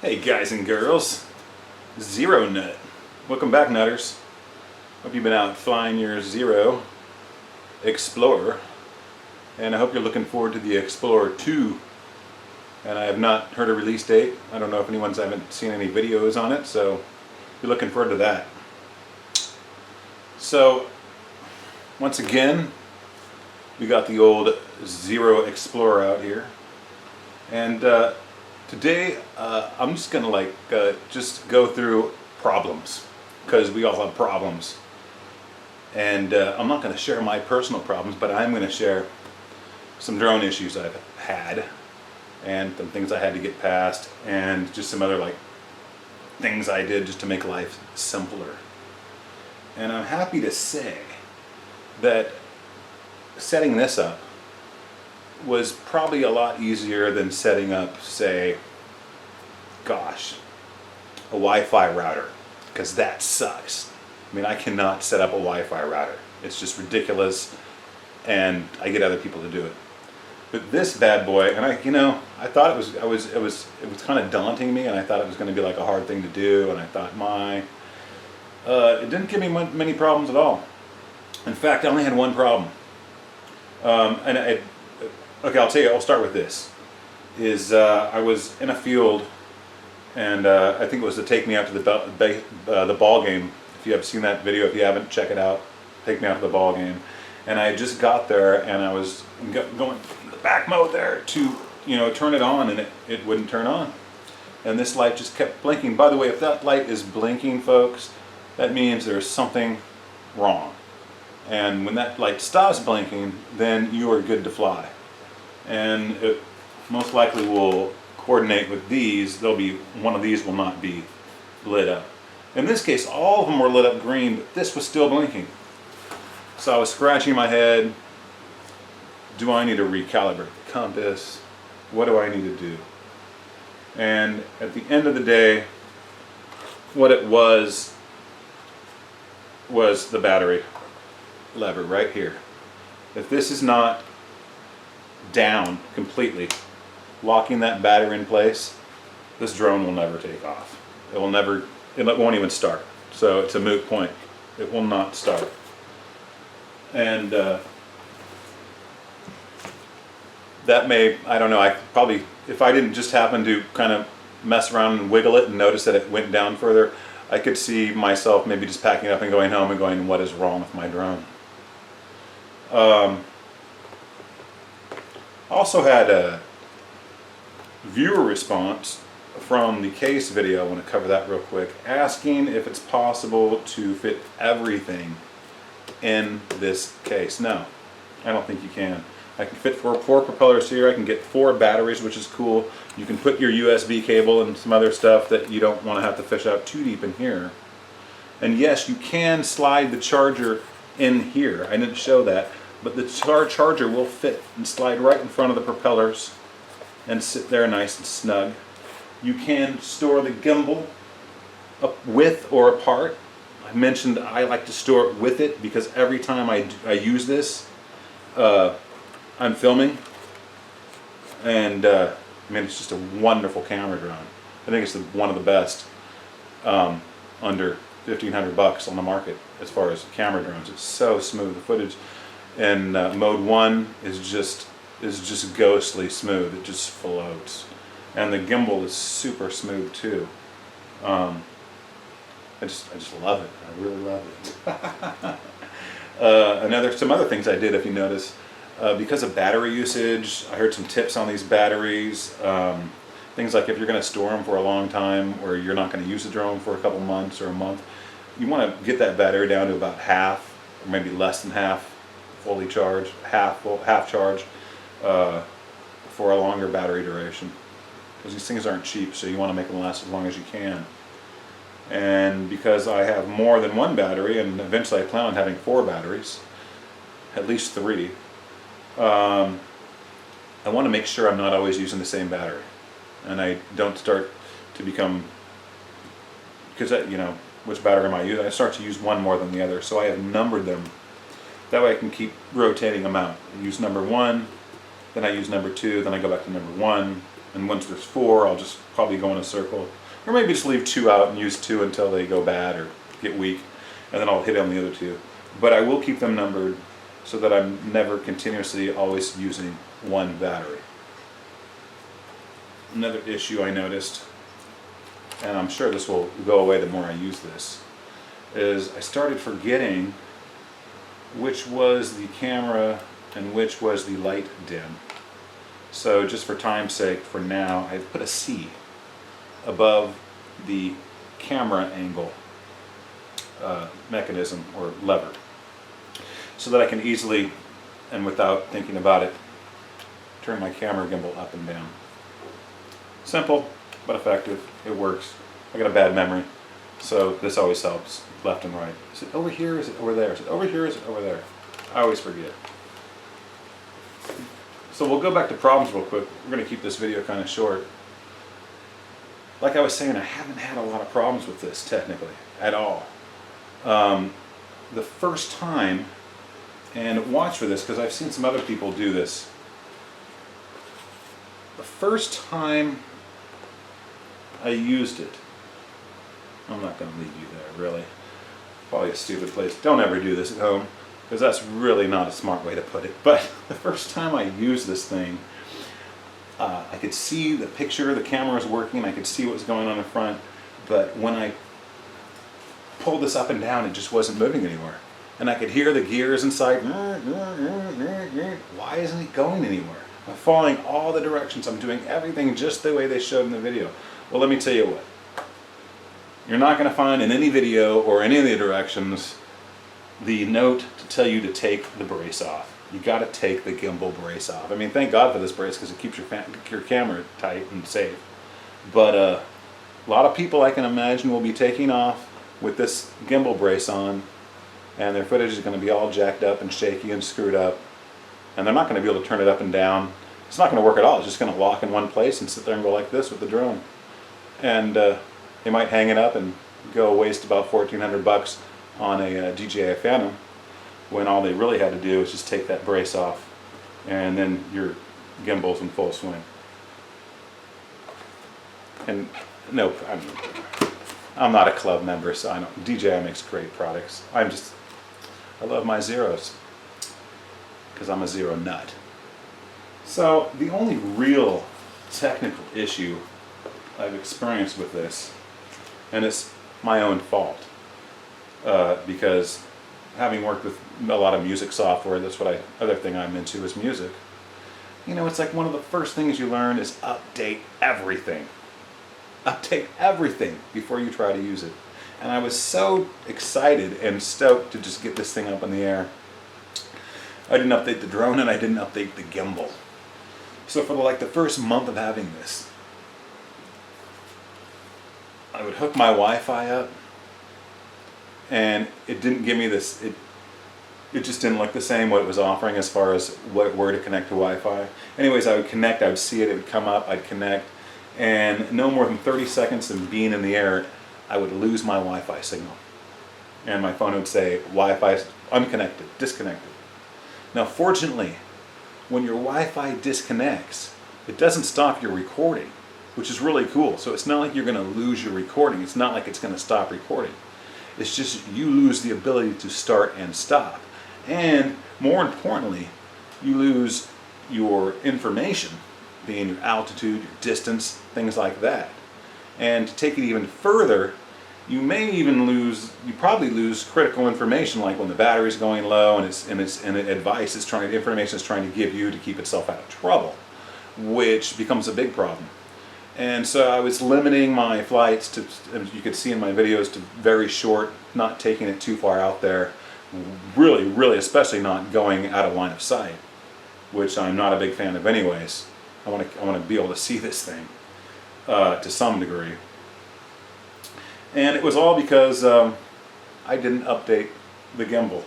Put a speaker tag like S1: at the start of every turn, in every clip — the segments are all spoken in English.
S1: Hey guys and girls, Xiro Nut. Welcome back, Nutters. Hope you've been out flying your Xiro Xplorer, and I hope you're looking forward to the Explorer 2. And I have not heard a release date. I don't know if I haven't seen any videos on it, so you're looking forward to that. So, once again, we got the old Xiro Xplorer out here, and today, I'm just gonna just go through problems, because we all have problems. And I'm not gonna share my personal problems, but I'm gonna share some drone issues I've had, and some things I had to get past, and just some other things I did just to make life simpler. And I'm happy to say that setting this up was probably a lot easier than setting up, say, gosh, a Wi-Fi router, because that sucks. I mean, I cannot set up a Wi-Fi router. It's just ridiculous, and I get other people to do it. But this bad boy, and I thought it was kind of daunting me, and I thought it was going to be like a hard thing to do, and I thought, it didn't give me many problems at all. In fact, I only had one problem. Okay, I'll tell you. I'll start with this. I was in a field, and I think it was to take me out to the ball game. If you have seen that video, if you haven't, check it out. Take me out to the ball game, and I just got there, and I was going the back mode there to turn it on, and it wouldn't turn on, and this light just kept blinking. By the way, if that light is blinking, folks, that means there's something wrong. And when that light stops blinking, then you are good to fly. And it most likely will coordinate with these. One of these will not be lit up. In this case, all of them were lit up green, but this was still blinking. So I was scratching my head. Do I need to recalibrate the compass? What do I need to do? And at the end of the day, what it was the battery lever right here. If this is not down completely, locking that battery in place, this drone will never take off. It won't even start. So it's a moot point. It will not start. And I don't know, if I didn't just happen to kind of mess around and wiggle it and notice that it went down further, I could see myself maybe just packing up and going home and going, what is wrong with my drone? Also had a viewer response from the case video. I want to cover that real quick, asking if it's possible to fit everything in this case. No, I don't think you can. I can fit four propellers here. I can get 4 batteries, which is cool. You can put your USB cable and some other stuff that you don't want to have to fish out too deep in here. And yes, you can slide the charger in here. I didn't show that, but the charger will fit and slide right in front of the propellers and sit there nice and snug. You can store the gimbal up with or apart. I mentioned I like to store it with it because every time I use this, I'm filming, and I mean, it's just a wonderful camera drone. I think it's one of the best under $1,500 on the market as far as camera drones. It's so smooth. The footage in mode 1 is just ghostly smooth. It just floats, and the gimbal is super smooth too. I just love it. I really love it. Some other things I did, if you notice, because of battery usage, I heard some tips on these batteries. Things like if you're going to store them for a long time, or you're not going to use the drone for a couple months or a month, you want to get that battery down to about half, or maybe less than half, fully charged, half charge, for a longer battery duration. Because these things aren't cheap, so you want to make them last as long as you can. And because I have more than one battery, and eventually I plan on having 4 batteries, at least 3, I want to make sure I'm not always using the same battery, and I don't start to become, because which battery am I using? I start to use one more than the other, so I have numbered them. That way I can keep rotating them out. I use number 1, then I use number 2, then I go back to number 1, And once there's 4, I'll just probably go in a circle. Or maybe just leave 2 out and use 2 until they go bad or get weak. And then I'll hit on the other 2. But I will keep them numbered so that I'm never continuously always using one battery. Another issue I noticed, and I'm sure this will go away the more I use this, is I started forgetting which was the camera and which was the light dim. So just for time's sake, for now, I've put a C above the camera angle mechanism or lever, so that I can easily, and without thinking about it, turn my camera gimbal up and down. Simple, but effective. It works. I got a bad memory, so this always helps, left and right. Is it over here? Is it over there? Is it over here? Is it over there? I always forget. So we'll go back to problems real quick. We're going to keep this video kind of short. Like I was saying, I haven't had a lot of problems with this technically at all. The first time, and watch for this because I've seen some other people do this. The first time I used it, I'm not going to leave you there, really. Probably a stupid place. Don't ever do this at home, because that's really not a smart way to put it. But the first time I used this thing, I could see the picture, the camera was working, I could see what was going on in front, but when I pulled this up and down, it just wasn't moving anywhere. And I could hear the gears inside. Why isn't it going anywhere? I'm following all the directions. I'm doing everything just the way they showed in the video. Well, let me tell you what. You're not going to find in any video or any of the directions the note to tell you to take the brace off. You got to take the gimbal brace off. I mean, thank God for this brace because it keeps your camera tight and safe. But a lot of people, I can imagine, will be taking off with this gimbal brace on, and their footage is going to be all jacked up and shaky and screwed up, and they're not going to be able to turn it up and down. It's not going to work at all. It's just going to lock in one place and sit there and go like this with the drone. And they might hang it up and go waste about $1,400 on a DJI Phantom, when all they really had to do is just take that brace off, and then your gimbal's in full swing. And no, I'm not a club member, so I don't. DJI makes great products. I love my Xiros because I'm a Xiro nut. So the only real technical issue I've experienced with this, and it's my own fault, because having worked with a lot of music software, that's what other thing I'm into is music. You know, it's like one of the first things you learn is update everything. Update everything before you try to use it. And I was so excited and stoked to just get this thing up in the air. I didn't update the drone and I didn't update the gimbal. So for the first month of having this, I would hook my Wi-Fi up, and it didn't give me this, it just didn't look the same what it was offering as far as where to connect to Wi-Fi. Anyways, I would connect, I would see it, it would come up, I'd connect, and no more than 30 seconds of being in the air, I would lose my Wi-Fi signal. And my phone would say, Wi-Fi is unconnected, disconnected. Now fortunately, when your Wi-Fi disconnects, it doesn't stop your recording, which is really cool. So it's not like you're going to lose your recording. It's not like it's going to stop recording. It's just you lose the ability to start and stop. And more importantly, you lose your information, being your altitude, your distance, things like that. And to take it even further, you probably lose critical information, like when the battery's information is trying to give you to keep itself out of trouble, which becomes a big problem. And so I was limiting my flights to, as you could see in my videos, to very short, not taking it too far out there, really especially not going out of line of sight, which I'm not a big fan of anyways. I want to be able to see this thing to some degree. And it was all because I didn't update the gimbal,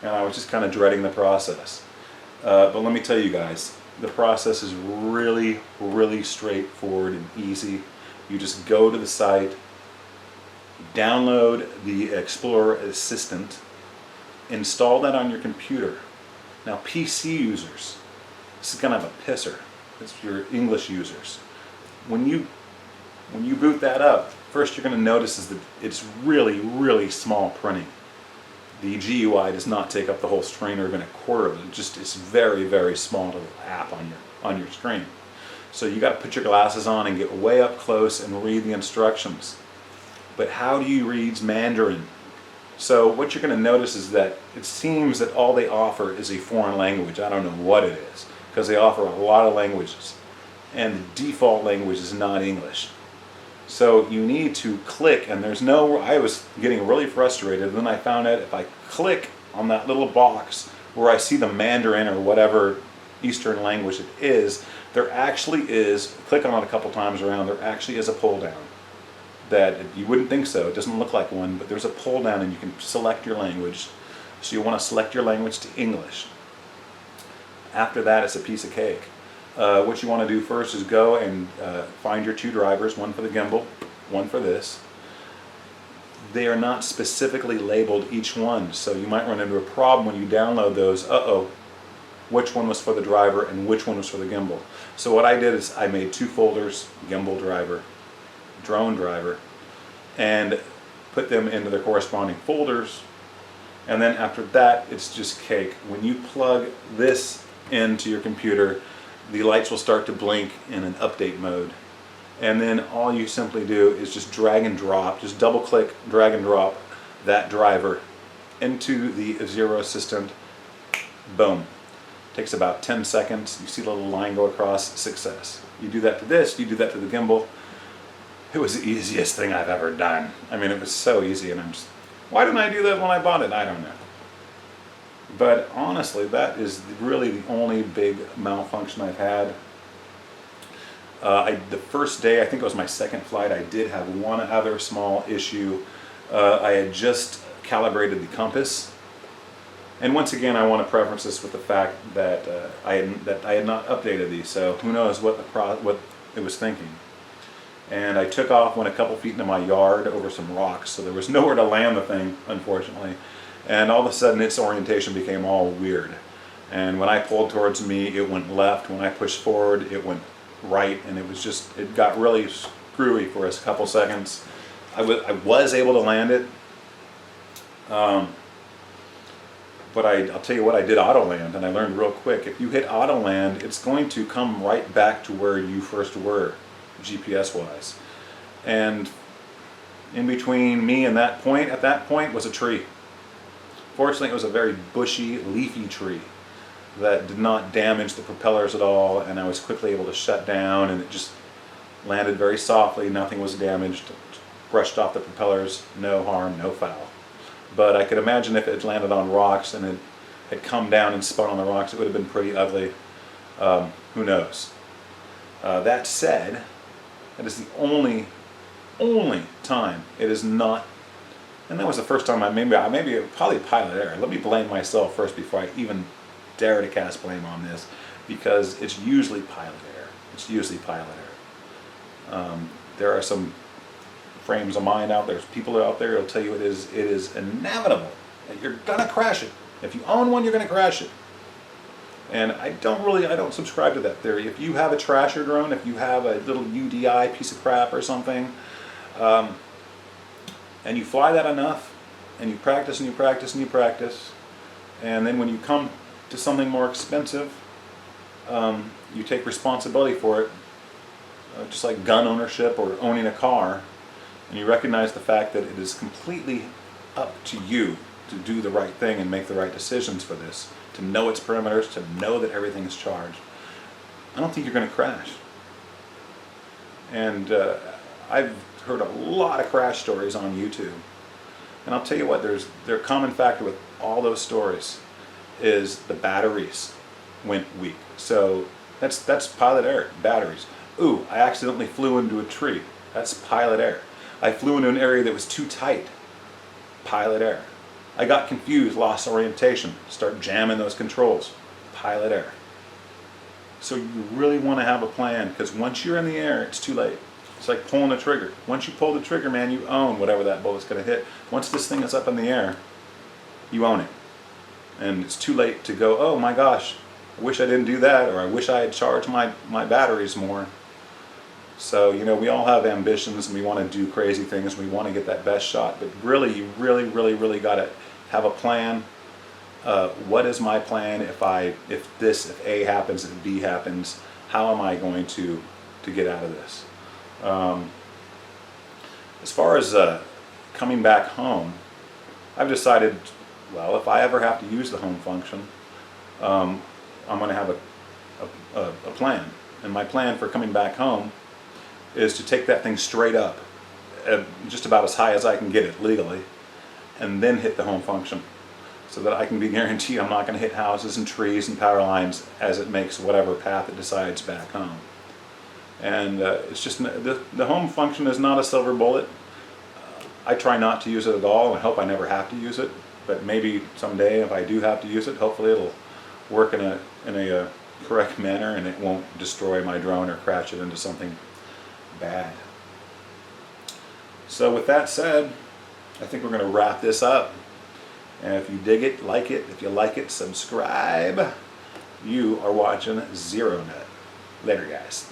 S1: and I was just kind of dreading the process. But let me tell you guys, the process is really straightforward and easy. You just go to the site, download the Explorer Assistant, install that on your computer. Now PC users, this is kind of a pisser. It's your English users. when you boot that up, first you're going to notice is that it's really, really small printing. The GUI does not take up the whole screen or even a quarter of it. It just is very, very small little app on your screen. So you got to put your glasses on and get way up close and read the instructions. But how do you read Mandarin? So what you're going to notice is that it seems that all they offer is a foreign language. I don't know what it is, because they offer a lot of languages, and the default language is not English. So you need to click, and there's no, I was getting really frustrated, and then I found out if I click on that little box where I see the Mandarin or whatever Eastern language it is, there actually is, click on it a couple times around, there actually is a pull down. That you wouldn't think so, it doesn't look like one, but there's a pull down and you can select your language. So you want to select your language to English. After that, it's a piece of cake. What you want to do first is go and find your two drivers, one for the gimbal, one for this. They are not specifically labeled each one, so you might run into a problem when you download those. Which one was for the driver and which one was for the gimbal. So what I did is I made two folders, gimbal driver, drone driver, and put them into their corresponding folders. And then after that, it's just cake. When you plug this into your computer, the lights will start to blink in an update mode. And then all you simply do is just drag and drop, just double click, drag and drop that driver into the Xiro Assistant. Boom. Takes about 10 seconds. You see the little line go across, success. You do that to this, you do that to the gimbal. It was the easiest thing I've ever done. I mean, it was so easy, and I'm just, why didn't I do that when I bought it? I don't know. But honestly, that is really the only big malfunction I've had. The first day, I think it was my second flight, I did have one other small issue. I had just calibrated the compass. And once again, I want to preface this with the fact that I had not updated these, so who knows what it was thinking. And I took off, went a couple feet into my yard over some rocks, so there was nowhere to land the thing, unfortunately. And all of a sudden, its orientation became all weird. And when I pulled towards me, it went left. When I pushed forward, it went right, and it got really screwy for a couple seconds. I was able to land it. But I'll tell you what, I did auto land, and I learned real quick. If you hit auto land, it's going to come right back to where you first were, GPS-wise. And in between me and that point, at that point, was a tree. Fortunately, it was a very bushy, leafy tree that did not damage the propellers at all, and I was quickly able to shut down, and it just landed very softly. Nothing was damaged. Brushed off the propellers, no harm, no foul. But I could imagine if it had landed on rocks and it had come down and spun on the rocks, it would have been pretty ugly. Who knows? That said, that is the only time it is not, and that was the first time probably pilot error. Let me blame myself first before I even dare to cast blame on this, because it's usually pilot error. It's usually pilot error. There are some frames of mind out there, there's people out there who'll tell you it is inevitable that you're gonna crash it. If you own one, you're gonna crash it. And I don't subscribe to that theory. If you have a trasher drone, if you have a little UDI piece of crap or something, and you fly that enough, and you practice and you practice and you practice, and then when you come to something more expensive, you take responsibility for it, just like gun ownership or owning a car. And you recognize the fact that it is completely up to you to do the right thing and make the right decisions for this, to know its parameters, to know that everything is charged. I don't think you're going to crash. And I've heard a lot of crash stories on YouTube. And I'll tell you what, their common factor with all those stories is the batteries went weak. So that's pilot error, batteries. Ooh, I accidentally flew into a tree. That's pilot error. I flew into an area that was too tight. Pilot error. I got confused, lost orientation, start jamming those controls. Pilot error. So you really want to have a plan, because once you're in the air, it's too late. It's like pulling a trigger. Once you pull the trigger, man, you own whatever that bullet's going to hit. Once this thing is up in the air, you own it. And it's too late to go, oh my gosh, I wish I didn't do that, or I wish I had charged my batteries more. So, you know, we all have ambitions and we want to do crazy things. We want to get that best shot, but really, you really got to have a plan. What is my plan if A happens, if B happens? How am I going to get out of this? As far as coming back home, I've decided, well, if I ever have to use the home function, I'm going to have a plan. And my plan for coming back home is to take that thing straight up, just about as high as I can get it legally, and then hit the home function, so that I can be guaranteed I'm not going to hit houses and trees and power lines as it makes whatever path it decides back home. And it's just, the home function is not a silver bullet. I try not to use it at all, and I hope I never have to use it, but maybe someday if I do have to use it, hopefully it'll work in a correct manner and it won't destroy my drone or crash it into something bad. So with that said, I think we're going to wrap this up. And if you dig it, like it. If you like it, subscribe. You are watching Xiro Net. Later, guys.